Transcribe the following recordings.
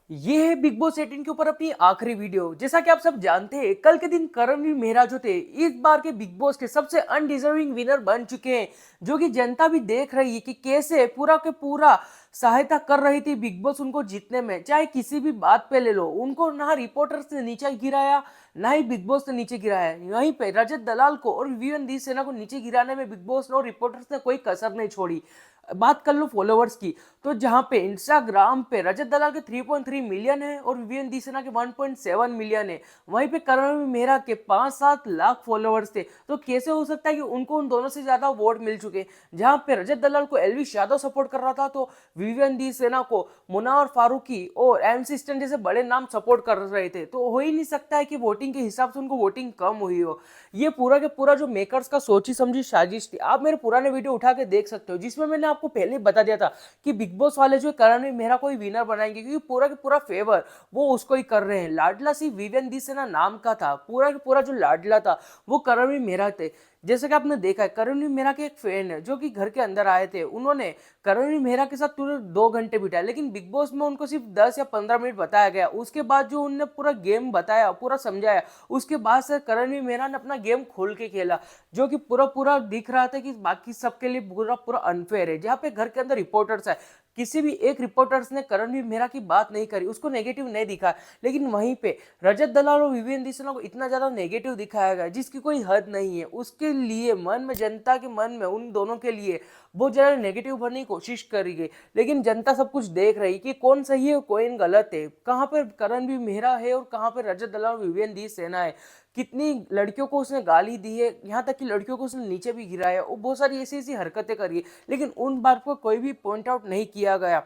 ये है big boss 18 के ऊपर अपनी आखिरी वीडियो। जैसा कि आप सब जानते हैं, कल के दिन करणवीर मेहरा जो थे इस बार के बिग बॉस के सबसे अनडिजर्विंग विनर बन चुके हैं, जो कि जनता भी देख रही है कि कैसे पूरा के पूरा सहायता कर रही थी बिग बॉस उनको जीतने में। चाहे किसी भी बात पे ले लो, उनको ना रिपोर्टर्स ने नीचे गिराया, ना ही बिग बॉस ने नीचे गिराया। वहीं पे रजत दलाल को और विवियन दी सेना को नीचे गिराने में बिग बॉस ने और रिपोर्टर्स ने कोई कसर नहीं छोड़ी। बात कर लो फॉलोवर्स की, तो जहां पे इंस्टाग्राम पे रजत दलाल के 3.3 मिलियन है और विवियन दिसेना के 1.7 मिलियन है। वहीं पे करण मेहरा के 5-7 लाख फॉलोवर्स थे। तो कैसे हो सकता है कि उनको उन दोनों से ज्यादा वोट मिल चुके? जहां पे रजत दलाल को एलविश यादव सपोर्ट कर रहा था, तो विवियन दी सेना को मुनावर फारूकी और एमसी स्टैन जैसे बड़े नाम सपोर्ट कर रहे थे। तो हो ही नहीं सकता है कि वोटिंग के हिसाब से उनको वोटिंग कम हुई हो। ये पूरा के पूरा जो मेकर्स का सोची समझी साजिश थी। आप मेरे पुराने वीडियो उठा के देख सकते हो, जिसमें मैंने आपको पहले ही बता दिया था कि बिग बॉस वाले जो करण मेहरा को ही विनर बनाएंगे, क्योंकि पूरा का पूरा फेवर वो उसको ही कर रहे हैं। लाडला सिंह विवियन दी सेना नाम का था, पूरा का पूरा जो लाडला था वो करण मेहरा थे। जैसे कि आपने देखा है, करण मेहरा के एक फैन है जो कि घर के अंदर आए थे, उन्होंने करण मेहरा के साथ पूरे 2 घंटे बिताए, लेकिन बिग बॉस में उनको सिर्फ 10 या 15 मिनट बताया गया। उसके बाद जो उन्होंने पूरा गेम बताया, पूरा समझाया, उसके बाद से करण मेहरा ने अपना गेम खोल के खेला, जो कि पूरा पूरा दिख रहा था कि बाकी सबके लिए पूरा पूरा अनफेयर है। जहाँ पे घर के अंदर रिपोर्टर्स है, किसी भी एक रिपोर्टर्स ने करणवीर मेहरा की बात नहीं करी, उसको नेगेटिव नहीं दिखा। लेकिन वहीं पे रजत दलाल और विवेन दिसना को इतना ज्यादा नेगेटिव दिखाया गया जिसकी कोई हद नहीं है। उसके लिए मन में, जनता के मन में उन दोनों के लिए बहुत ज्यादा नेगेटिव भरने की कोशिश करी गई। लेकिन जनता सब कुछ देख रही कि कौन सही है कौन गलत है, कहाँ पर करणवीर मेहरा है और कहाँ पर रजत दलाल और विवेन दी सेना है। कितनी लड़कियों को उसने गाली दी है, यहाँ तक कि लड़कियों को उसने नीचे भी गिराया और बहुत सारी ऐसी ऐसी हरकतें करी है, लेकिन उन बात को कोई भी पॉइंट आउट नहीं किया गया।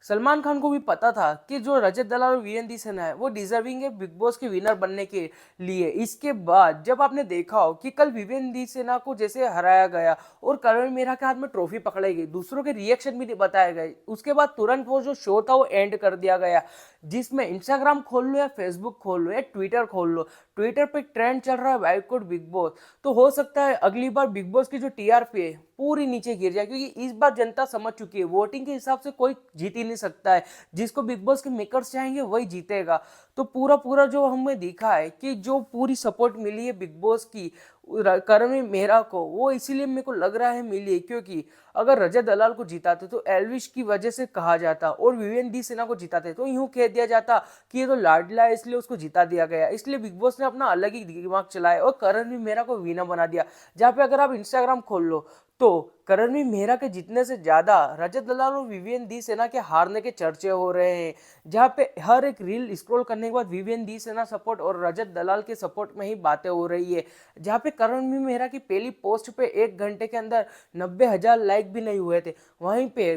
सलमान खान को भी पता था कि जो रजत दलाल और वीरेंद्र सेना है वो डिजर्विंग है बिग बॉस के विनर बनने के लिए। इसके बाद जब आपने देखा हो कि कल विवेंद्र सेना को जैसे हराया गया और करण मेहरा के हाथ में ट्रॉफी पकड़ाई गई, दूसरों के रिएक्शन भी बताए गए, उसके बाद तुरंत वो जो शो था वो एंड कर दिया गया। जिसमें इंस्टाग्राम खोल लो या फेसबुक खोल लो या ट्विटर खोल लो, ट्विटर पे ट्रेंड चल रहा है बाइकआउट बिग बॉस। तो हो सकता है अगली बार बिग बॉस की जो टीआरपी है पूरी नीचे गिर जाए, क्योंकि इस बार जनता समझ चुकी है वोटिंग के हिसाब से कोई जीत ही नहीं सकता है। जिसको बिग बॉस के मेकर्स चाहेंगे वही जीतेगा। तो पूरा पूरा जो हमें दिखा है कि जो पूरी सपोर्ट मिली है बिग बॉस की करण मेहरा को, वो इसीलिए मेरे को लग रहा है मिली है क्योंकि अगर रजत दलाल को जिताते तो एलविश की वजह से कहा जाता, और विवियन डी सिन्हा को जिताते तो यूं कह दिया जाता कि ये तो लाडला है इसलिए उसको जिता दिया गया। इसलिए बिग बॉस ने अपना अलग ही दिमाग चलाया और करण मेहरा को विनर बना दिया। जहाँ पे अगर आप इंस्टाग्राम खोल लो तो करणवीर मेहरा के जीतने से ज्यादा रजत दलाल और विवियन दी सेना के हारने के चर्चे हो रहे हैं। जहां पे हर एक रील स्क्रॉल करने के बाद विवियन दी सेना सपोर्ट और रजत दलाल के सपोर्ट में ही बातें हो रही है। जहां पे करणवीर मेहरा की पहली पोस्ट पे 1 घंटे के अंदर 90,000 लाइक भी नहीं हुए थे, वहीं पे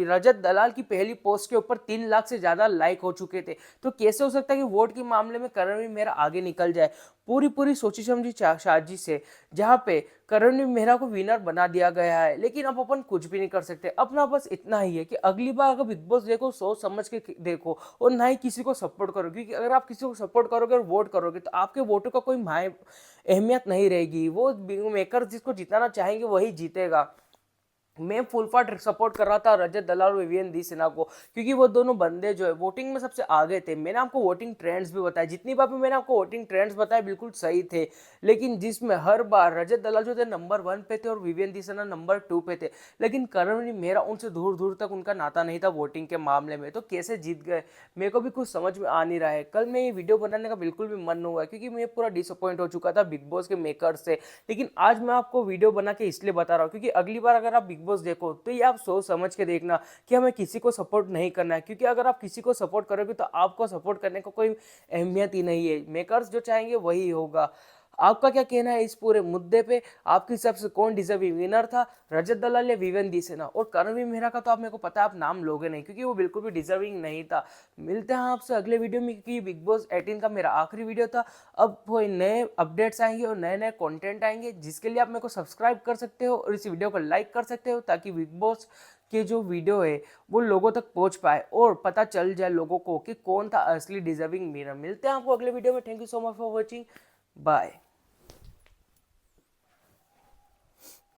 रजत दलाल की पहली पोस्ट के ऊपर 3 लाख से ज्यादा लाइक हो चुके थे। तो कैसे हो सकता है कि वोट के मामले में करणवीर मेहरा आगे निकल जाए? पूरी पूरी सोची समझी साजिश है, जहां पे करण मेहरा को विनर बना दिया गया है। लेकिन अब अपन कुछ भी नहीं कर सकते, अपना बस इतना ही है कि अगली बार अगर बिग बॉस देखो सोच समझ के देखो और ना ही किसी को सपोर्ट करो, क्योंकि अगर आप किसी को सपोर्ट करोगे और वोट करोगे तो आपके वोटों का कोई माय अहमियत नहीं रहेगी। वो मेकर जिसको जिताना चाहेंगे वही जीतेगा। मैं फुल फाट सपोर्ट कर रहा था रजत दलाल और विवियन दी सिन्हा को, क्योंकि वो दोनों बंदे जो है वोटिंग में सबसे आगे थे। मैंने आपको वोटिंग ट्रेंड्स भी बताए, जितनी बार भी मैंने आपको वोटिंग ट्रेंड्स बताए बिल्कुल सही थे। लेकिन जिसमें हर बार रजत दलाल जो थे नंबर 1 पे थे और विवियन दी सिन्हा नंबर 2 पे थे, लेकिन करण मेरा उनसे दूर दूर तक उनका नाता नहीं था वोटिंग के मामले में। तो कैसे जीत गए मेरे को भी कुछ समझ में आ नहीं रहा है। कल मैं ये वीडियो बनाने का बिल्कुल भी मन हुआ क्योंकि मैं पूरा डिसअपॉइंट हो चुका था बिग बॉस के मेकर से। लेकिन आज मैं आपको वीडियो बना के इसलिए बता रहा हूँ क्योंकि अगली बार अगर आप बिग बॉस देखो तो ये आप सोच समझ के देखना कि हमें किसी को सपोर्ट नहीं करना है, क्योंकि अगर आप किसी को सपोर्ट करोगे तो आपको सपोर्ट करने को कोई अहमियत ही नहीं है। मेकर्स जो चाहेंगे वही होगा। आपका क्या कहना है इस पूरे मुद्दे पे? आपके हिसाब से कौन डिजर्विंग विनर था, रजत दलाल या विवेन दी सेना? और करणवीर मेहरा का तो आप मेरे को पता है आप नाम लोगे नहीं, क्योंकि वो बिल्कुल भी डिजर्विंग नहीं था। मिलते हैं आपसे अगले वीडियो में, क्योंकि बिग बॉस 18 का मेरा आखिरी वीडियो था। अब कोई नए अपडेट्स आएंगे और नए नए कंटेंट आएंगे, जिसके लिए आप मेरे को सब्सक्राइब कर सकते हो और इस वीडियो को लाइक कर सकते हो, ताकि बिग बॉस के जो वीडियो है वो लोगों तक पहुंच पाए और पता चल जाए लोगों को कि कौन था असली डिजर्विंग विनर। मिलते हैं आपको अगले वीडियो में। Thank you so much for watching. Bye.